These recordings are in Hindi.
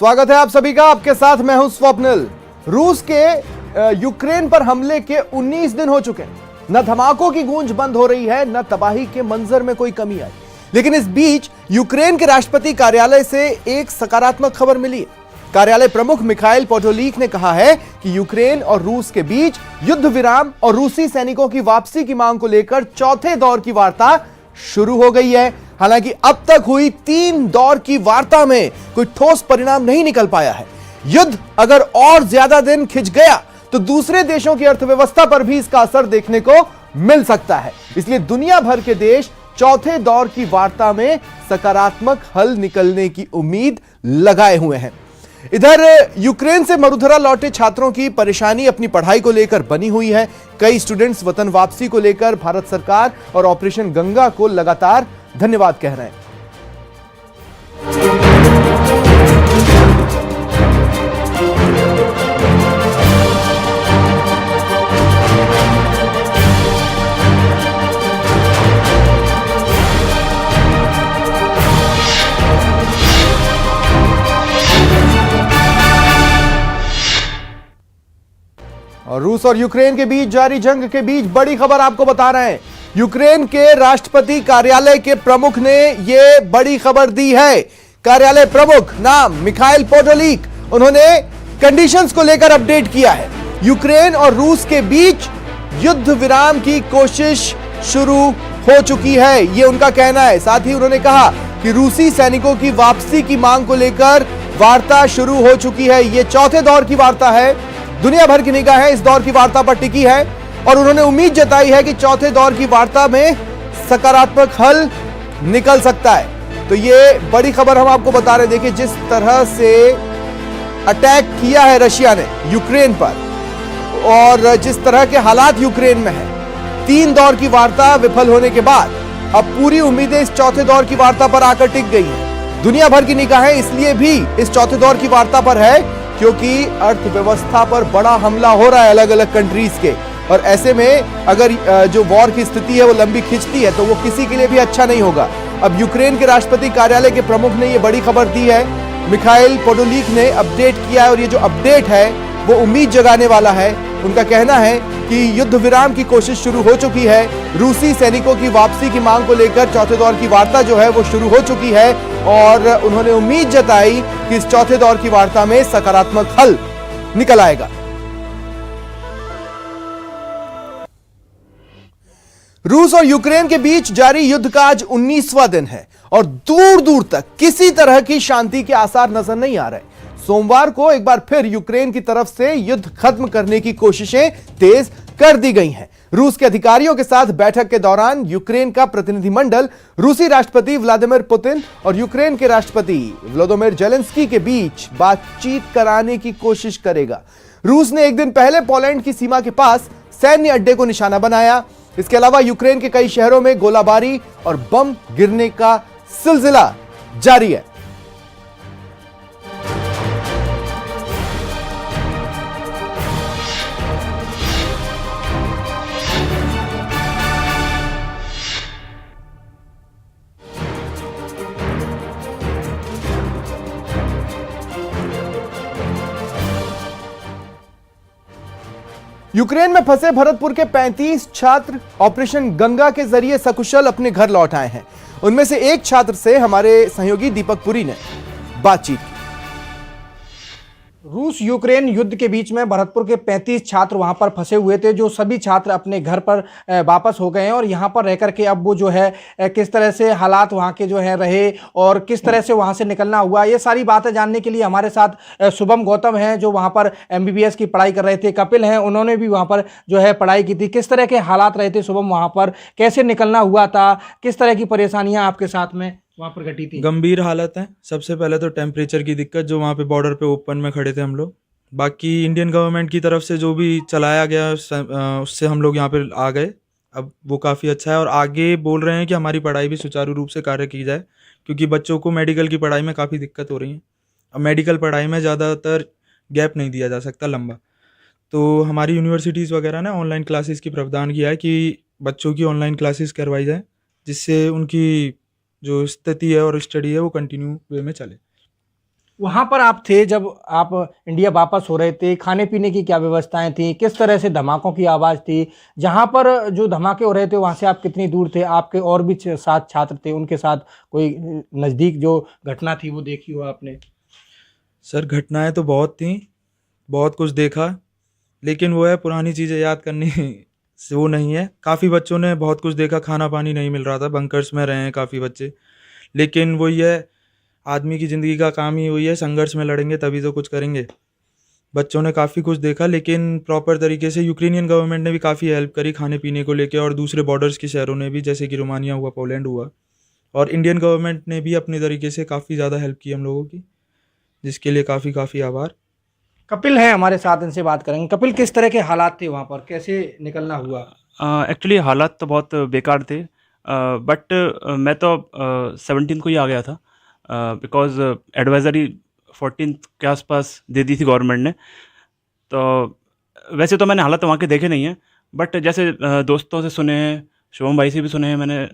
स्वागत है आप सभी का। आपके साथ मैं हूं स्वप्निल। रूस के यूक्रेन पर हमले के 19 दिन हो चुके हैं। न धमाकों की गूंज बंद हो रही है, न तबाही के मंजर में कोई कमी आई। लेकिन इस बीच यूक्रेन के राष्ट्रपति कार्यालय से एक सकारात्मक खबर मिली है। कार्यालय प्रमुख मिखाइल पोडोलिक ने कहा है कि यूक्रेन और रूस के बीच युद्ध विराम और रूसी सैनिकों की वापसी की मांग को लेकर चौथे दौर की वार्ता शुरू हो गई है। हालांकि अब तक हुई 3 दौर की वार्ता में कोई ठोस परिणाम नहीं निकल पाया है। युद्ध अगर और ज्यादा दिन खिंच गया तो दूसरे देशों की अर्थव्यवस्था पर भी इसका असर देखने को मिल सकता है। इसलिए दुनिया भर के देश चौथे दौर की वार्ता में सकारात्मक हल निकलने की उम्मीद लगाए हुए हैं। इधर यूक्रेन से मरुधरा लौटे छात्रों की परेशानी अपनी पढ़ाई को लेकर बनी हुई है। कई स्टूडेंट्स वतन वापसी को लेकर भारत सरकार और ऑपरेशन गंगा को लगातार धन्यवाद कह रहे हैं। और रूस और यूक्रेन के बीच जारी जंग के बीच बड़ी खबर आपको बता रहे हैं। यूक्रेन के राष्ट्रपति कार्यालय के प्रमुख ने यह बड़ी खबर दी है। कार्यालय प्रमुख नाम मिखाइल पोडोलिक, उन्होंने कंडीशंस को लेकर अपडेट किया है। यूक्रेन और रूस के बीच युद्ध विराम की कोशिश शुरू हो चुकी है, यह उनका कहना है। साथ ही उन्होंने कहा कि रूसी सैनिकों की वापसी की मांग को लेकर वार्ता शुरू हो चुकी है। यह चौथे दौर की वार्ता है। दुनिया भर की निगाहें इस दौर की वार्ता पर टिकी है और उन्होंने उम्मीद जताई है कि चौथे दौर की वार्ता में सकारात्मक हल निकल सकता है। तो ये बड़ी खबर हम आपको बता रहे हैं। देखिए, जिस तरह से अटैक किया है रशिया ने यूक्रेन पर और जिस तरह के हालात यूक्रेन में है, 3 दौर की वार्ता विफल होने के बाद अब पूरी उम्मीदें इस चौथे दौर की वार्ता पर आकर टिक गई हैं। दुनिया भर की निगाहें इसलिए भी इस चौथे दौर की वार्ता पर है क्योंकि अर्थव्यवस्था पर बड़ा हमला हो रहा है अलग अलग कंट्रीज के, और ऐसे में अगर जो वॉर की स्थिति है वो लंबी खिंचती है तो वो किसी के लिए भी अच्छा नहीं होगा। अब यूक्रेन के राष्ट्रपति कार्यालय के प्रमुख ने ये बड़ी खबर दी है। मिखाइल पोडोलिक ने अपडेट किया है और ये जो अपडेट है वो उम्मीद जगाने वाला है। उनका कहना है कि युद्ध विराम की कोशिश शुरू हो चुकी है। रूसी सैनिकों की वापसी की मांग को लेकर चौथे दौर की वार्ता जो है वो शुरू हो चुकी है और उन्होंने उम्मीद जताई कि इस चौथे दौर की वार्ता में सकारात्मक हल निकल आएगा। रूस और यूक्रेन के बीच जारी युद्ध का आज 19वां दिन है और दूर दूर तक किसी तरह की शांति के आसार नजर नहीं आ रहे। सोमवार को एक बार फिर यूक्रेन की तरफ से युद्ध खत्म करने की कोशिशें तेज कर दी गई हैं। रूस के अधिकारियों के साथ बैठक के दौरान यूक्रेन का प्रतिनिधिमंडल रूसी राष्ट्रपति व्लादिमीर पुतिन और यूक्रेन के राष्ट्रपति वोलोदिमीर ज़ेलेंस्की के बीच बातचीत कराने की कोशिश करेगा। रूस ने एक दिन पहले पोलैंड की सीमा के पास सैन्य अड्डे को निशाना बनाया। इसके अलावा यूक्रेन के कई शहरों में गोलाबारी और बम गिरने का सिलसिला जारी है। यूक्रेन में फंसे भरतपुर के 35 छात्र ऑपरेशन गंगा के जरिए सकुशल अपने घर लौट आए हैं। उनमें से एक छात्र से हमारे सहयोगी दीपक पुरी ने बातचीत की। रूस यूक्रेन युद्ध के बीच में भरतपुर के 35 छात्र वहां पर फंसे हुए थे, जो सभी छात्र अपने घर पर वापस हो गए हैं और यहां पर रहकर के अब वो जो है किस तरह से हालात वहां के जो है रहे और किस तरह से वहां से निकलना हुआ, ये सारी बातें जानने के लिए हमारे साथ शुभम गौतम हैं जो वहां पर MBBS की पढ़ाई कर रहे थे। कपिल हैं, उन्होंने भी वहां पर जो है पढ़ाई की थी। किस तरह के हालात रहे थे शुभम, वहां पर कैसे निकलना हुआ था, किस तरह की परेशानियां आपके साथ में वहाँ पर घटी थी? गंभीर हालत है। सबसे पहले तो टेम्परेचर की दिक्कत, जो वहाँ पे बॉर्डर पे ओपन में खड़े थे हम लोग। बाकी इंडियन गवर्नमेंट की तरफ से जो भी चलाया गया उससे हम लोग यहाँ पे आ गए। अब वो काफ़ी अच्छा है और आगे बोल रहे हैं कि हमारी पढ़ाई भी सुचारू रूप से कार्य की जाए, क्योंकि बच्चों को मेडिकल की पढ़ाई में काफ़ी दिक्कत हो रही है। अब मेडिकल पढ़ाई में ज़्यादातर गैप नहीं दिया जा सकता लंबा, तो हमारी यूनिवर्सिटीज़ वगैरह ने ऑनलाइन क्लासेस की प्रावधान किया है कि बच्चों की ऑनलाइन क्लासेस करवाई जाए, जिससे उनकी जो स्थिति है और स्टडी है वो कंटिन्यू वे में चले। वहां पर आप थे जब आप इंडिया वापस हो रहे थे, खाने पीने की क्या व्यवस्थाएं थी, किस तरह से धमाकों की आवाज थी, जहां पर जो धमाके हो रहे थे वहां से आप कितनी दूर थे, आपके और भी साथ छात्र थे, उनके साथ कोई नजदीक जो घटना थी वो देखी हो आपने? सर घटनाएं तो बहुत थी, बहुत कुछ देखा, लेकिन वो है पुरानी चीज़ें याद करनी से वो नहीं है। काफ़ी बच्चों ने बहुत कुछ देखा, खाना पानी नहीं मिल रहा था, बंकर्स में रहे हैं काफ़ी बच्चे, लेकिन वही है, आदमी की ज़िंदगी का काम ही वही है, संघर्ष में लड़ेंगे तभी तो कुछ करेंगे। बच्चों ने काफ़ी कुछ देखा, लेकिन प्रॉपर तरीके से यूक्रेनियन गवर्नमेंट ने भी काफ़ी हेल्प करी खाने पीने को लेके, और दूसरे बॉर्डर्स के शहरों ने भी, जैसे कि रोमानिया हुआ, पोलैंड हुआ, और इंडियन गवर्नमेंट ने भी अपने तरीके से काफ़ी ज़्यादा हेल्प की हम लोगों की, जिसके लिए काफ़ी काफ़ी आभार। कपिल है हमारे साथ, इनसे बात करेंगे। कपिल, किस तरह के हालात थे वहां पर, कैसे निकलना हुआ? एक्चुअली हालात तो बहुत बेकार थे, बट मैं तो 17 को ही आ गया था, बिकॉज एडवाइज़री 14 के आसपास दे दी थी गवर्नमेंट ने। तो वैसे तो मैंने हालात वहाँ के देखे नहीं हैं, बट जैसे दोस्तों से सुने हैं, शुभम भाई से भी सुने हैं मैंने,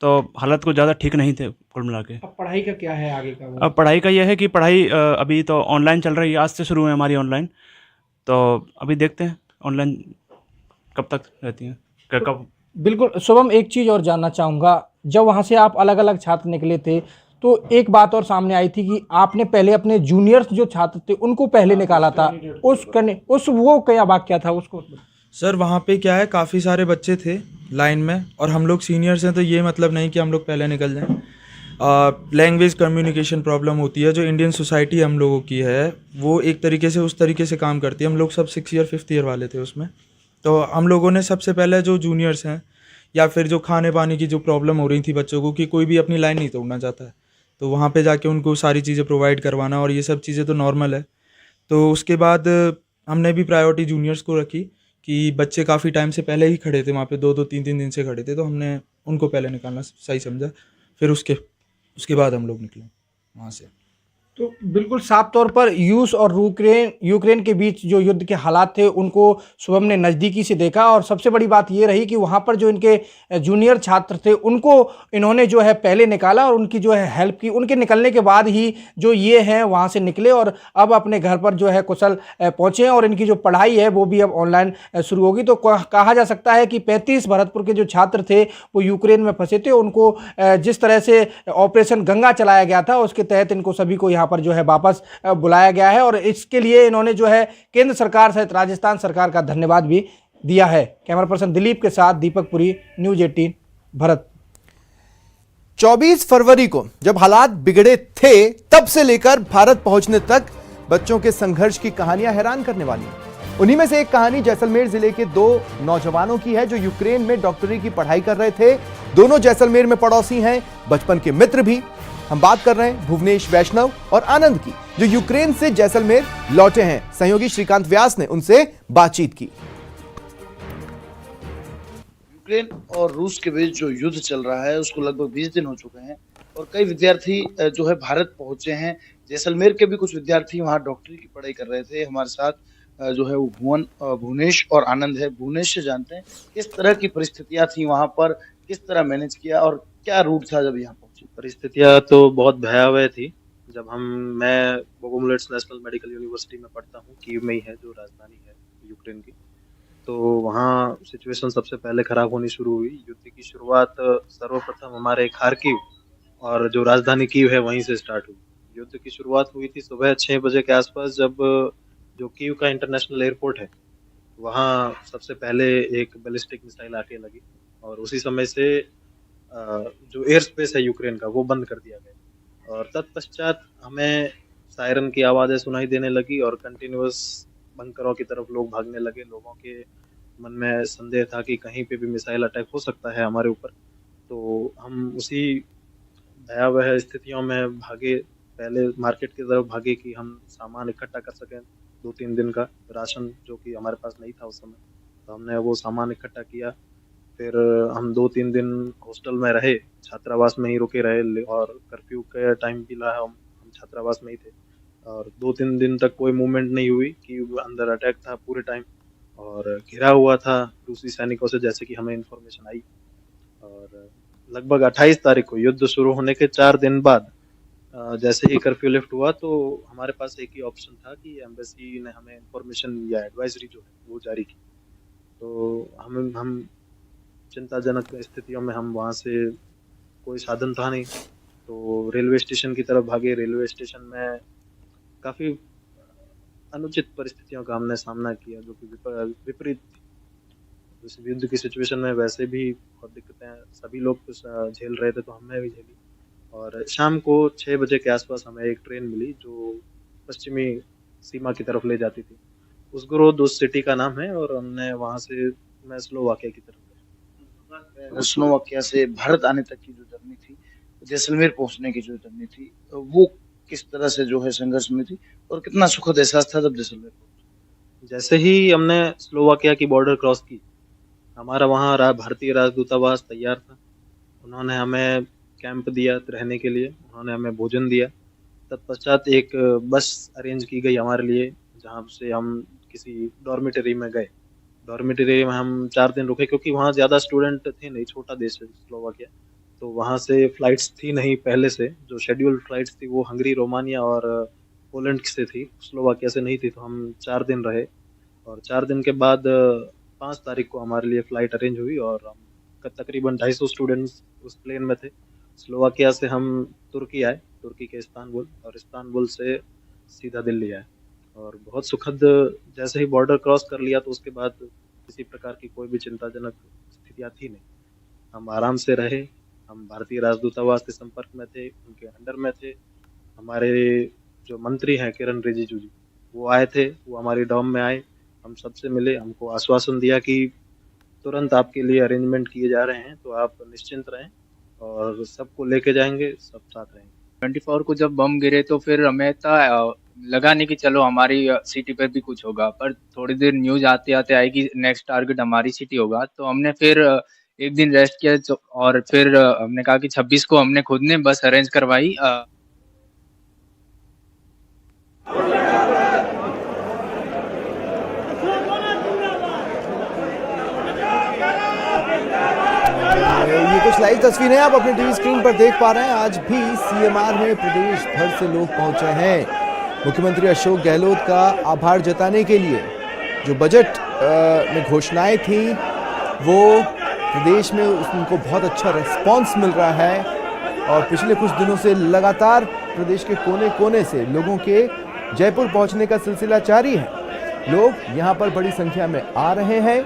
तो हालात कुछ ज़्यादा ठीक नहीं थे कुल मिला के। अब पढ़ाई का क्या है आगे का वो? अब पढ़ाई का यह है कि पढ़ाई अभी तो ऑनलाइन चल रही है, आज से शुरू है हमारी ऑनलाइन, तो अभी देखते हैं ऑनलाइन कब तक रहती है, कब। बिल्कुल शुभम, एक चीज़ और जानना चाहूँगा, जब वहाँ से आप अलग अलग छात्र निकले थे तो एक बात और सामने आई थी कि आपने पहले अपने जूनियर्स जो छात्र थे उनको पहले निकाला था, उस वो क्या वाक्या था उसको? सर वहाँ पे क्या है, काफ़ी सारे बच्चे थे लाइन में, और हम लोग सीनियर्स हैं, तो ये मतलब नहीं कि हम लोग पहले निकल जाएं। लैंग्वेज कम्युनिकेशन प्रॉब्लम होती है, जो इंडियन सोसाइटी हम लोगों की है वो एक तरीके से उस तरीके से काम करती है। हम लोग सब 6 ईयर 5th ईयर वाले थे उसमें, तो हम लोगों ने सबसे पहले जो जूनियर्स हैं, या फिर जो खाने पानी की जो प्रॉब्लम हो रही थी बच्चों को, कि कोई भी अपनी लाइन नहीं तोड़ना चाहता है, तो वहाँ पे जाके उनको सारी चीज़ें प्रोवाइड करवाना, और ये सब चीज़ें तो नॉर्मल है। तो उसके बाद हमने भी प्रायोरिटी जूनियर्स को रखी, कि बच्चे काफ़ी टाइम से पहले ही खड़े थे वहाँ पे, 2-2 3-3 दिन से खड़े थे, तो हमने उनको पहले निकालना सही समझा, फिर उसके बाद हम लोग निकले वहाँ से। तो बिल्कुल साफ तौर पर रूस और यूक्रेन के बीच जो युद्ध के हालात थे उनको शुभम ने नज़दीकी से देखा, और सबसे बड़ी बात ये रही कि वहाँ पर जो इनके जूनियर छात्र थे उनको इन्होंने जो है पहले निकाला और उनकी जो है हेल्प की। उनके निकलने के बाद ही जो ये हैं वहाँ से निकले और अब अपने घर पर जो है कुशल पहुँचे हैं, और इनकी जो पढ़ाई है वो भी अब ऑनलाइन शुरू होगी। तो कहा जा सकता है कि 35 भरतपुर के जो छात्र थे वो यूक्रेन में फंसे थे, उनको जिस तरह से ऑपरेशन गंगा चलाया गया था उसके तहत इनको सभी को यहाँ पर जो है वापस बुलाया गया है, और इसके लिए इन्होंने जो है केंद्र सरकार सहित राजस्थान सरकार का धन्यवाद भी दिया है। कैमरा पर्सन दिलीप के साथ दीपक पुरी, न्यूज़ 18 भरत। 24 फरवरी को जब हालात बिगड़े थे तब से लेकर भारत पहुंचने तक बच्चों के संघर्ष की कहानियां हैरान करने वाली हैं। उन्हीं में से एक कहानी जैसलमेर जिले के 2 नौजवानों की है जो यूक्रेन में डॉक्टरी की पढ़ाई कर रहे थे। दोनों जैसलमेर में पड़ोसी हैं, बचपन के मित्र भी। हम बात कर रहे हैं भुवनेश वैष्णव और आनंद की, जो यूक्रेन से जैसलमेर लौटे हैं। सहयोगी श्रीकांत व्यास ने उनसे बातचीत की। यूक्रेन और रूस के बीच जो युद्ध चल रहा है उसको लगभग 20 दिन हो चुके हैं, और कई विद्यार्थी जो है भारत पहुंचे हैं। जैसलमेर के भी कुछ विद्यार्थी वहां डॉक्टरी की पढ़ाई कर रहे थे। हमारे साथ जो है वो भुवनेश और आनंद है। भुवनेश से जानते हैं किस तरह की परिस्थितियां थी वहां पर, किस तरह मैनेज किया और क्या रूट था जब यहाँ पहुंचे। परिस्थितियां तो बहुत भयावह थी। जब मैं बोगोमुलेट्स नेशनल मेडिकल यूनिवर्सिटी में पढ़ता हूँ, कीव में ही है जो राजधानी है यूक्रेन की, तो वहाँ सिचुएशन सबसे पहले खराब होनी शुरू हुई। युद्ध की शुरुआत सर्वप्रथम हमारे खार्किव और जो राजधानी कीव है वहीं से स्टार्ट हुई। युद्ध की शुरुआत हुई थी सुबह 6 बजे के आसपास, जब जो कीव का इंटरनेशनल एयरपोर्ट है वहाँ सबसे पहले एक बैलिस्टिक मिसाइल आके लगी, और उसी समय से जो एयर स्पेस है यूक्रेन का वो बंद कर दिया गया। और तत्पश्चात हमें सायरन की आवाज़ें सुनाई देने लगी और कंटिन्यूअस बंकरों की तरफ लोग भागने लगे। लोगों के मन में संदेह था कि कहीं पे भी मिसाइल अटैक हो सकता है हमारे ऊपर। तो हम उसी भयावह स्थितियों में भागे, पहले मार्केट की तरफ भागे कि हम सामान इकट्ठा कर सकें 2-3 दिन का राशन, जो कि हमारे पास नहीं था उस समय। तो हमने वो सामान इकट्ठा किया। फिर हम 2-3 दिन हॉस्टल में रहे, छात्रावास में ही रुके रहे, और कर्फ्यू के टाइम भी रहा हम छात्रावास में ही थे। और 2-3 दिन तक कोई मूवमेंट नहीं हुई कि अंदर अटैक था पूरे टाइम, और घिरा हुआ था रूसी सैनिकों से, जैसे कि हमें इन्फॉर्मेशन आई। और लगभग 28 तारीख को युद्ध शुरू होने के 4 दिन बाद जैसे ही कर्फ्यू लिफ्ट हुआ तो हमारे पास एक ही ऑप्शन था कि एम्बेसी ने हमें इंफॉर्मेशन या एडवाइजरी जो है वो जारी की। तो हम चिंताजनक स्थितियों में हम वहाँ से, कोई साधन था नहीं, तो रेलवे स्टेशन की तरफ भागे। रेलवे स्टेशन में काफ़ी अनुचित परिस्थितियों का हमने सामना किया, जो कि विपरीत थी। जैसे युद्ध की सिचुएशन में वैसे भी बहुत दिक्कतें सभी लोग झेल रहे थे, तो हमने भी झेली। और शाम को 6 बजे के आसपास हमें एक ट्रेन मिली जो पश्चिमी सीमा की तरफ ले जाती थी। उस सिटी का नाम है, और हमने वहाँ से, मैं स्लोवाकिया की तरफ गया। स्लोवाकिया से भारत आने तक की जो जर्नी थी, जैसलमेर पहुंचने की जो जर्नी थी, वो किस तरह से जो है संघर्ष में थी और कितना सुखद एहसास था जब जैसलमेर पहुंचे? जैसे ही हमने स्लोवाकिया की बॉर्डर क्रॉस की, हमारा वहाँ भारतीय राजदूतावास तैयार था। उन्होंने हमें कैंप दिया रहने के लिए, उन्होंने हमें भोजन दिया। तत्पश्चात एक बस अरेंज की गई हमारे लिए, जहाँ से हम किसी डॉर्मिटरी में गए। डॉर्मिटरी में हम 4 दिन रुके, क्योंकि वहाँ ज़्यादा स्टूडेंट थे नहीं, छोटा देश है स्लोवाकिया। तो वहाँ से फ्लाइट्स थी नहीं पहले से, जो शेड्यूल्ड फ्लाइट्स थी वो हंगरी, रोमानिया और पोलैंड से थी, स्लोवाकिया से नहीं थी। तो हम 4 दिन रहे, और 4 दिन के बाद 5 तारीख को हमारे लिए फ़्लाइट अरेंज हुई, और हम तकरीबन 250 स्टूडेंट्स उस प्लेन में थे। स्लोवाकिया से हम तुर्की आए, तुर्की के इस्तांबुल, और इस्तांबुल से सीधा दिल्ली आए। और बहुत सुखद, जैसे ही बॉर्डर क्रॉस कर लिया तो उसके बाद किसी प्रकार की कोई भी चिंताजनक स्थितियाँ थी नहीं। हम आराम से रहे, हम भारतीय राजदूतावास के संपर्क में थे, उनके अंडर में थे। हमारे जो मंत्री हैं किरण रिजिजू जी, वो आए थे, वो हमारी डॉम में आए, हम सबसे मिले, हमको आश्वासन दिया कि तुरंत आपके लिए अरेंजमेंट किए जा रहे हैं, तो आप निश्चिंत रहें, और सबको लेके जाएंगे, सब साथ रहेंगे। 24 को जब बम गिरे तो फिर हमें था लगा नहीं कि चलो हमारी सिटी पर भी कुछ होगा, पर थोड़ी देर न्यूज आते आते आई कि नेक्स्ट टारगेट हमारी सिटी होगा। तो हमने फिर एक दिन रेस्ट किया, और फिर हमने कहा कि 26 को हमने खुद ने बस अरेंज करवाई। ये कुछ लाइव तस्वीरें आप अपने टीवी स्क्रीन पर देख पा रहे हैं। आज भी सीएमआर में प्रदेश भर से लोग पहुंचे हैं मुख्यमंत्री अशोक गहलोत का आभार जताने के लिए। जो बजट में घोषणाएं थी वो प्रदेश में उनको बहुत अच्छा रिस्पांस मिल रहा है, और पिछले कुछ दिनों से लगातार प्रदेश के कोने कोने से लोगों के जयपुर पहुंचने का सिलसिला जारी है। लोग यहां पर बड़ी संख्या में आ रहे हैं,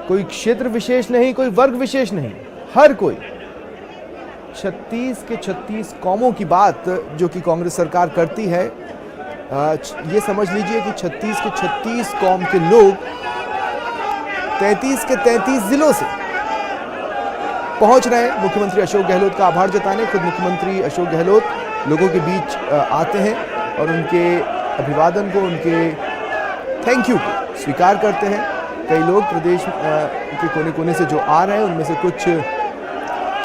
कोई क्षेत्र विशेष नहीं, कोई वर्ग विशेष नहीं, हर कोई। 36 के 36 कौमों की बात जो कि कांग्रेस सरकार करती है, ये समझ लीजिए कि 36 के 36 कौम के लोग 33 के 33 जिलों से पहुंच रहे हैं मुख्यमंत्री अशोक गहलोत का आभार जताने। खुद मुख्यमंत्री अशोक गहलोत लोगों के बीच आते हैं और उनके अभिवादन को, उनके थैंक यू को स्वीकार करते हैं। कई लोग प्रदेश के कोने कोने से जो आ रहे हैं, उनमें से कुछ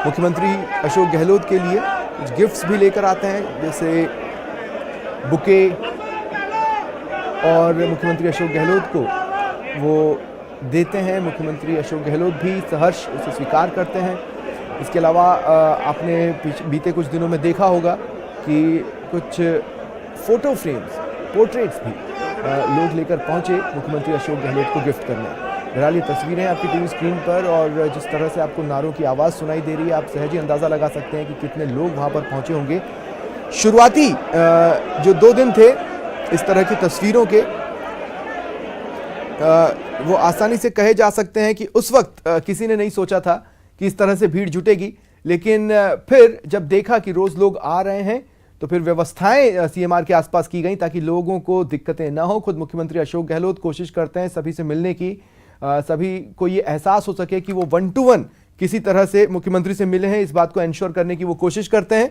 मुख्यमंत्री अशोक गहलोत के लिए कुछ गिफ्ट्स भी लेकर आते हैं, जैसे बुके, और मुख्यमंत्री अशोक गहलोत को वो देते हैं। मुख्यमंत्री अशोक गहलोत भी सहर्ष उसे स्वीकार करते हैं। इसके अलावा आपने बीते कुछ दिनों में देखा होगा कि कुछ फोटो फ्रेम्स, पोर्ट्रेट्स भी लोग लेकर पहुंचे मुख्यमंत्री अशोक गहलोत को गिफ्ट करने। बहरहाल ये तस्वीरें आपकी टीवी स्क्रीन पर, और जिस तरह से आपको नारों की आवाज़ सुनाई दे रही है, आप सहज ही अंदाज़ा लगा सकते हैं कि कितने लोग वहां पर पहुंचे होंगे। शुरुआती जो 2 दिन थे इस तरह की तस्वीरों के, वो आसानी से कहे जा सकते हैं कि उस वक्त किसी ने नहीं सोचा था कि इस तरह से भीड़ जुटेगी, लेकिन फिर जब देखा कि रोज़ लोग आ रहे हैं तो फिर व्यवस्थाएं सीएमआर के आसपास की गई ताकि लोगों को दिक्कतें ना हो। खुद मुख्यमंत्री अशोक गहलोत कोशिश करते हैं सभी से मिलने की, सभी को ये एहसास हो सके कि वो 1 to 1 किसी तरह से मुख्यमंत्री से मिले हैं, इस बात को एंश्योर करने की वो कोशिश करते हैं।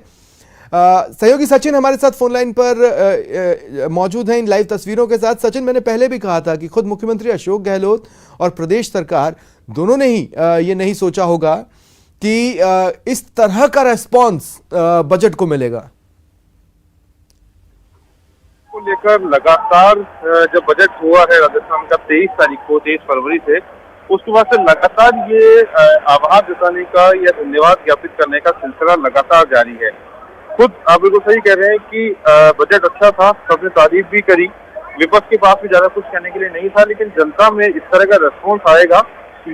सहयोगी सचिन हमारे साथ फोन लाइन पर मौजूद हैं इन लाइव तस्वीरों के साथ। सचिन, मैंने पहले भी कहा था कि खुद मुख्यमंत्री अशोक गहलोत और प्रदेश सरकार दोनों ने ही ये नहीं सोचा होगा कि इस तरह का रेस्पॉन्स बजट को मिलेगा। को लेकर लगातार जब बजट हुआ है राजस्थान का 23 तारीख को, 23 फरवरी से, उसके बाद से लगातार ये आभार जताने का या धन्यवाद ज्ञापित करने का सिलसिला लगातार जारी है। खुद आप बिल्कुल सही कह रहे हैं कि बजट अच्छा था, सबने तारीफ भी करी, विपक्ष के पास भी ज्यादा कुछ कहने के लिए नहीं था, लेकिन जनता में इस तरह का रेस्पॉन्स आएगा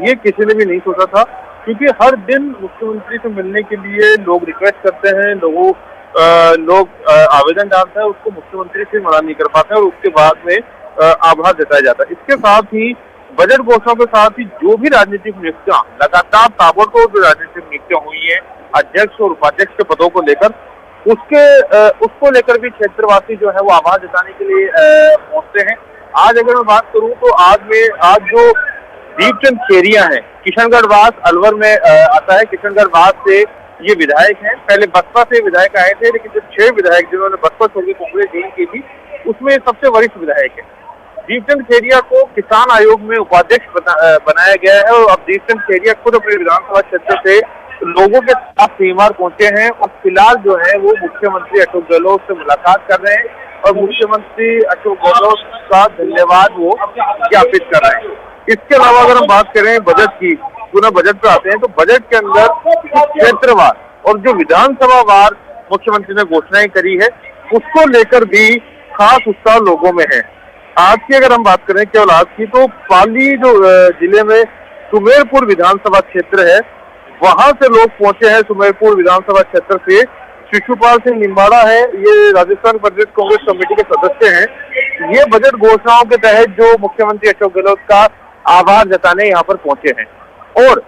ये किसी ने भी नहीं सोचा था, क्योंकि हर दिन मुख्यमंत्री से मिलने के लिए लोग रिक्वेस्ट करते हैं, लोग आवेदन डालते हैं, उसको मुख्यमंत्री से मना नहीं कर पाते और उसके बाद में आभार जताया जाता है। इसके साथ ही बजट घोषणा के साथ ही जो भी राजनीतिक नियुक्तियां लगातार ताबड़तोड़ जो राजनीतिक नियुक्तियां हुई है अध्यक्ष और उपाध्यक्ष के पदों को लेकर, उसको लेकर भी क्षेत्रवासी जो है वो आभार जताने के लिए पहुंचते हैं। आज अगर मैं बात करूं तो आज जो दीपचंद खेरिया हैं, किशनगढ़ वास अलवर में आता है, किशनगढ़ वास से ये विधायक हैं, पहले बसपा से विधायक आए थे, लेकिन जो 6 विधायक जिन्होंने बसपा छोड़कर कांग्रेस ज्वाइन की थी उसमें सबसे वरिष्ठ विधायक है। दीपचंद खेरिया को किसान आयोग में उपाध्यक्ष बनाया गया है और अब दीपचंद खेरिया खुद अपने विधानसभा क्षेत्र से लोगों के साथ सीमार पहुंचे हैं और फिलहाल जो है वो मुख्यमंत्री अशोक गहलोत से मुलाकात कर रहे हैं और मुख्यमंत्री अशोक गहलोत का धन्यवाद वो ज्ञापित कर रहे हैं। इसके अलावा अगर हम बात करें बजट की, पुनः बजट पे आते हैं, तो बजट के अंदर क्षेत्रवार और जो विधानसभा वार मुख्यमंत्री ने घोषणाएं करी है उसको लेकर भी खास उत्साह लोगों में है। आज की अगर हम बात करें केवल आज की, तो पाली जो जिले में सुमेरपुर विधानसभा क्षेत्र है वहां से लोग पहुंचे हैं। सुमेरपुर विधानसभा क्षेत्र से शिशुपाल सिंह निम्बाड़ा है, ये राजस्थान प्रदेश कांग्रेस कमेटी के सदस्य हैं। ये बजट घोषणाओं के तहत जो मुख्यमंत्री अशोक गहलोत का आभार जताने यहाँ पर पहुंचे हैं। और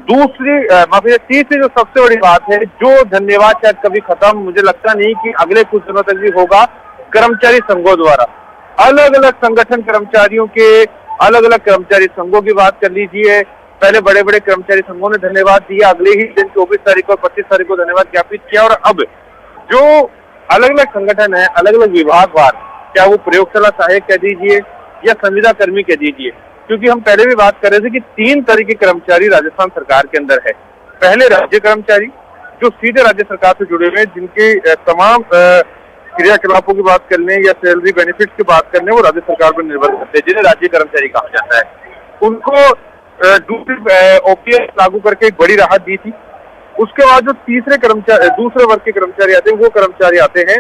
तीसरी जो सबसे बड़ी बात है, जो धन्यवाद शायद कभी खत्म मुझे लगता नहीं कि अगले कुछ दिनों तक भी होगा, कर्मचारी संघों द्वारा अलग अलग संगठन कर्मचारियों के अलग अलग कर्मचारी संघों की बात कर लीजिए। पहले बड़े बड़े कर्मचारी संघों ने धन्यवाद दिया, अगले ही दिन 24 तारीख और 25 तारीख को धन्यवाद ज्ञापित किया और अब जो अलग अलग संगठन है, अलग अलग विभागवार, क्या वो प्रयोगशाला सहायक कह दीजिए या संविदा कर्मी कह दीजिए, क्योंकि हम पहले भी बात कर रहे थे कि 3 तरह के कर्मचारी राजस्थान सरकार के अंदर है। पहले राज्य कर्मचारी जो सीधे राज्य सरकार से जुड़े हुए हैं, जिनके तमाम क्रियाकलापों की बात कर लें या सैलरी बेनिफिट्स की बात कर लें वो राज्य सरकार पर निर्भर करते हैं, जिन्हें राज्य कर्मचारी कहा जाता है। उनको दूसरी ओपीएस लागू करके एक बड़ी राहत दी थी। उसके बाद जो दूसरे वर्ग के कर्मचारी आते हैं वो कर्मचारी आते हैं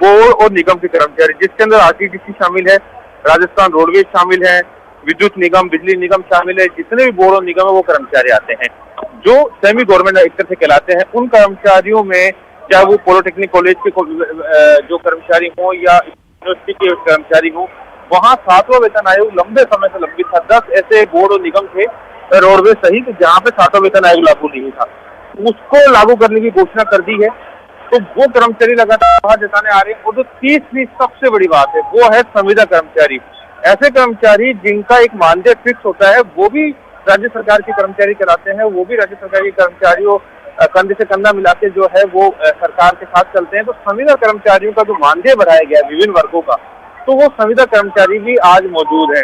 बोर्ड और निगम के कर्मचारी, जिसके अंदर आरटीडीसी शामिल है, राजस्थान रोडवेज शामिल है, विद्युत निगम, बिजली निगम शामिल है। जितने भी बोर्ड और निगम है वो कर्मचारी आते हैं जो सेमी गवर्नमेंट एक तरह से कहलाते हैं। उन कर्मचारियों में चाहे वो पॉलिटेक्निक कॉलेज के जो कर्मचारी हों या यूनिवर्सिटी के कर्मचारी हों, वहाँ 7वां वेतन आयोग लंबे समय से लंबित था। 10 ऐसे बोर्ड और निगम थे रोडवेज सहित जहाँ पे 7वां वेतन आयोग लागू नहीं था, उसको लागू करने की घोषणा कर दी है। तो वो कर्मचारी लगातार आभार जताने आ रहे हैं। और जो तीसरी सबसे बड़ी बात है वो है संविदा कर्मचारी। ऐसे कर्मचारी जिनका एक मानदेय फिक्स होता है वो भी राज्य सरकार के कर्मचारी कहलाते हैं, वो भी राज्य सरकार के कर्मचारियों कंधे से कंधा मिला के जो है वो सरकार के साथ चलते हैं। तो संविदा कर्मचारियों का जो मानदेय बढ़ाया गया है विभिन्न वर्गों का, तो वो संविदा कर्मचारी भी आज मौजूद है।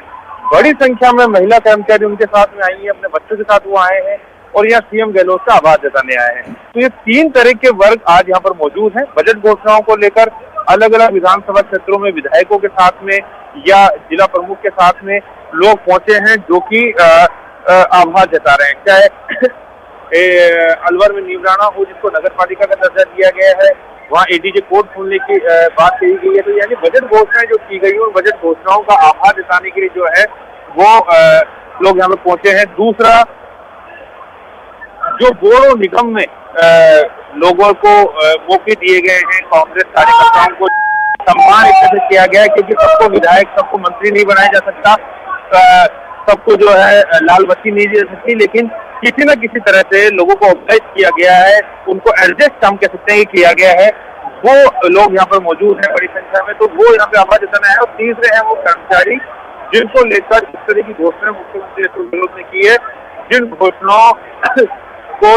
बड़ी संख्या में महिला कर्मचारी उनके साथ में आई है, अपने बच्चों के साथ वो आए हैं और यहाँ सीएम गहलोत का आभार जताने आए हैं। तो ये 3 तरह के वर्ग आज यहाँ पर मौजूद हैं। बजट घोषणाओं को लेकर अलग अलग विधानसभा क्षेत्रों में विधायकों के साथ में या जिला प्रमुख के साथ में लोग पहुंचे हैं जो कि आभार जता रहे हैं। चाहे अलवर में नीमराना हो जिसको नगर पालिका का दर्जा दिया गया है, वहाँ एडीजे कोर्ट खोलने की बात कही गई है। तो यानी बजट घोषणाएं जो की गई और बजट घोषणाओं का आभार जताने के लिए जो है वो लोग यहाँ पे पहुंचे हैं। दूसरा, जो बोर्ड और निगम में लोगों को मौके दिए गए हैं, कांग्रेस कार्यकर्ताओं को सम्मान इस तरह से किया गया है क्योंकि सबको विधायक, सबको मंत्री नहीं बनाया जा सकता, सबको जो है लाल बत्ती नहीं दी जा सकती, लेकिन किसी न किसी तरह से लोगों को ऑर्गेनाइज किया गया है, उनको एडजस्ट हम कह सकते हैं किया गया है। वो लोग यहाँ पर मौजूद हैं बड़ी संख्या में, तो वो यहाँ पे आभार जताना है। और तीसरे हैं वो कर्मचारी जिनको लेकर इस तरह की घोषणा मुख्यमंत्री अशोक गहलोत ने की है, जिन घोषणाओं को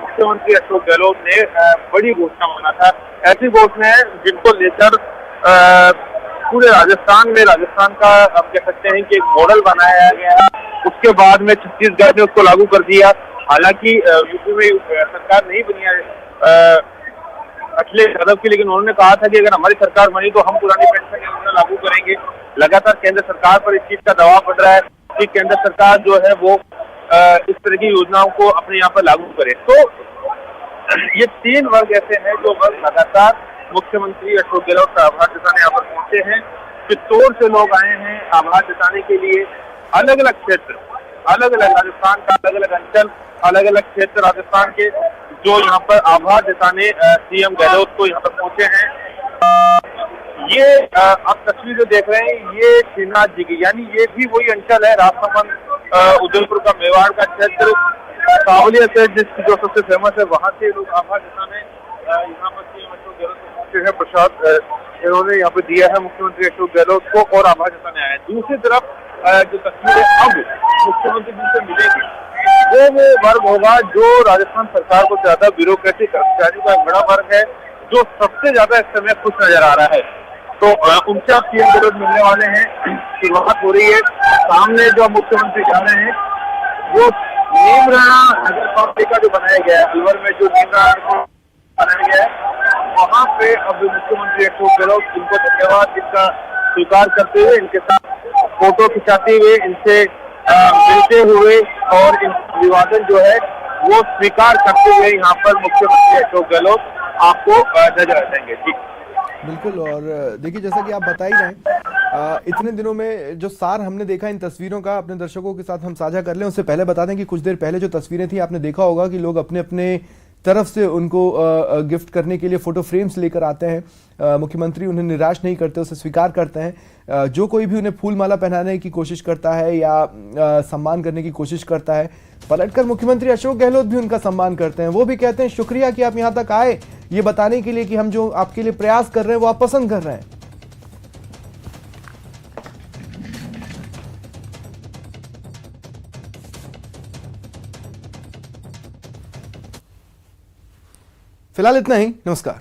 मुख्यमंत्री अशोक गहलोत ने बड़ी घोषणा माना था। ऐसी घोषणाएं जिनको लेकर पूरे राजस्थान का हम कह सकते हैं कि एक मॉडल बनाया गया है। उसके बाद में छत्तीसगढ़ ने उसको लागू कर दिया। हालांकि यूपी में सरकार नहीं बनी है अखिलेश यादव की, लेकिन उन्होंने कहा था कि अगर हमारी सरकार बनी तो हम पुरानी पेंशन योजना लागू करेंगे। लगातार केंद्र सरकार पर इस चीज का दबाव पड़ रहा है कि केंद्र सरकार जो है वो इस तरह की योजनाओं को अपने यहाँ पर लागू करे। तो ये 3 वर्ग ऐसे हैं जो वर्ग लगातार मुख्यमंत्री अशोक गहलोत का आभार जताने यहाँ पर पहुंचे हैं। चित्तौड़ से लोग आए हैं आभार जताने के लिए। अलग अलग क्षेत्र, अलग अलग राजस्थान का अलग अलग अंचल, अलग अलग क्षेत्र राजस्थान के जो यहाँ पर आभार जताने सीएम गहलोत को यहाँ पर पहुंचे हैं। ये आप तस्वीर जो देख रहे हैं ये श्रीनाथ जी की, यानी ये भी वही अंचल है राजसमंद उदयपुर का मेवाड़ का क्षेत्र, सावलिया से जिसकी जो सबसे फेमस है, वहां से लोग आभार जताने यहाँ पर सीएम अशोक गहलोत को पहुंचे हैं। प्रसाद इन्होंने यहाँ पे दिया है मुख्यमंत्री अशोक गहलोत को और आभार जताने आए हैं। दूसरी तरफ जो तस्वीरें अब मुख्यमंत्री जी से मिलेगी वो वर्ग होगा जो राजस्थान सरकार को ज्यादा ब्यूरोक्रेटिक कर्मचारियों का एक बड़ा वर्ग है जो सबसे ज्यादा इस समय खुश नजर आ रहा है। तो उनसे आप सीएम गहलोत मिलने वाले हैं, शुरुआत हो रही है। सामने जो मुख्यमंत्री जा रहे हैं वो नीमराणा नगर पालिका जो बनाया गया है, अलवर में जो नीमराणा बनाया गया है, वहाँ पे अब मुख्यमंत्री अशोक गहलोत इनको धन्यवाद इसका स्वीकार करते हुए, इनके साथ फोटो खिंचाते हुए, इनसे मिलते हुए और इन अभिवादन जो है वो स्वीकार करते हुए यहाँ पर मुख्यमंत्री अशोक गहलोत आपको नजर आ जाएंगे। जी बिल्कुल। और देखिए जैसा कि आप बता ही रहे हैं, इतने दिनों में जो सार हमने देखा इन तस्वीरों का अपने दर्शकों के साथ हम साझा कर लें उससे पहले बता दें कि कुछ देर पहले जो तस्वीरें थी आपने देखा होगा कि लोग अपने अपने तरफ से उनको गिफ्ट करने के लिए फोटो फ्रेम्स लेकर आते हैं। मुख्यमंत्री उन्हें निराश नहीं करते, उसे स्वीकार करते हैं। जो कोई भी उन्हें फूल माला पहनाने की कोशिश करता है या सम्मान करने की कोशिश करता है, पलटकर मुख्यमंत्री अशोक गहलोत भी उनका सम्मान करते हैं। वो भी कहते हैं शुक्रिया कि आप यहाँ तक आए, ये बताने के लिए कि हम जो आपके लिए प्रयास कर रहे हैं वो आप पसंद कर रहे हैं। फिलहाल इतना ही, नमस्कार।